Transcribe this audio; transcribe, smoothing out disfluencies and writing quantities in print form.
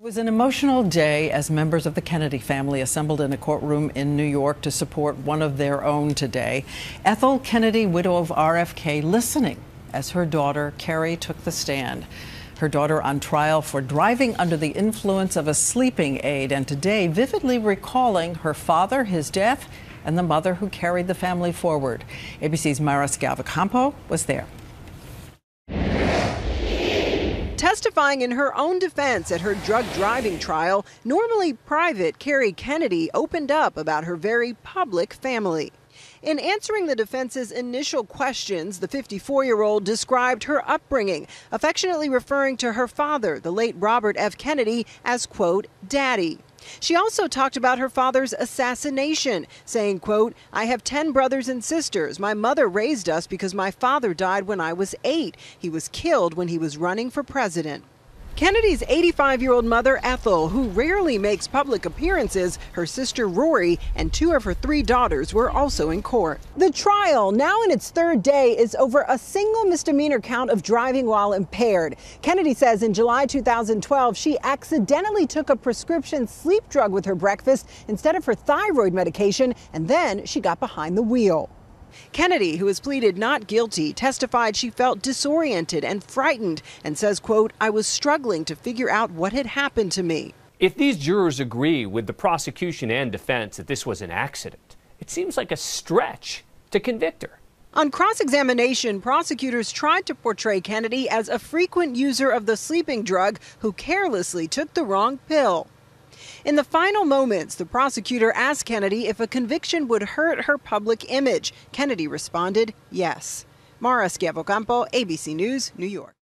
It was an emotional day as members of the Kennedy family assembled in a courtroom in New York to support one of their own today. Ethel Kennedy, widow of RFK, listening as her daughter, Kerry, took the stand. Her daughter on trial for driving under the influence of a sleeping aid, and today vividly recalling her father, his death, and the mother who carried the family forward. ABC's Mara Schiavocampo was there. Testifying in her own defense at her drug driving trial, normally private Kerry Kennedy opened up about her very public family. In answering the defense's initial questions, the 54-year-old described her upbringing, affectionately referring to her father, the late Robert F. Kennedy, as, quote, Daddy. She also talked about her father's assassination, saying, quote, I have 10 brothers and sisters. My mother raised us because my father died when I was 8. He was killed when he was running for president. Kennedy's 85-year-old mother, Ethel, who rarely makes public appearances, her sister Rory, and 2 of her 3 daughters were also in court. The trial, now in its 3rd day, is over a single misdemeanor count of driving while impaired. Kennedy says in July 2012, she accidentally took a prescription sleep drug with her breakfast instead of her thyroid medication, and then she got behind the wheel. Kennedy, who has pleaded not guilty, testified she felt disoriented and frightened and says, quote, I was struggling to figure out what had happened to me. If these jurors agree with the prosecution and defense that this was an accident, it seems like a stretch to convict her. On cross-examination, prosecutors tried to portray Kennedy as a frequent user of the sleeping drug who carelessly took the wrong pill. In the final moments, the prosecutor asked Kennedy if a conviction would hurt her public image. Kennedy responded, yes. Mara Schiavocampo, ABC News, New York.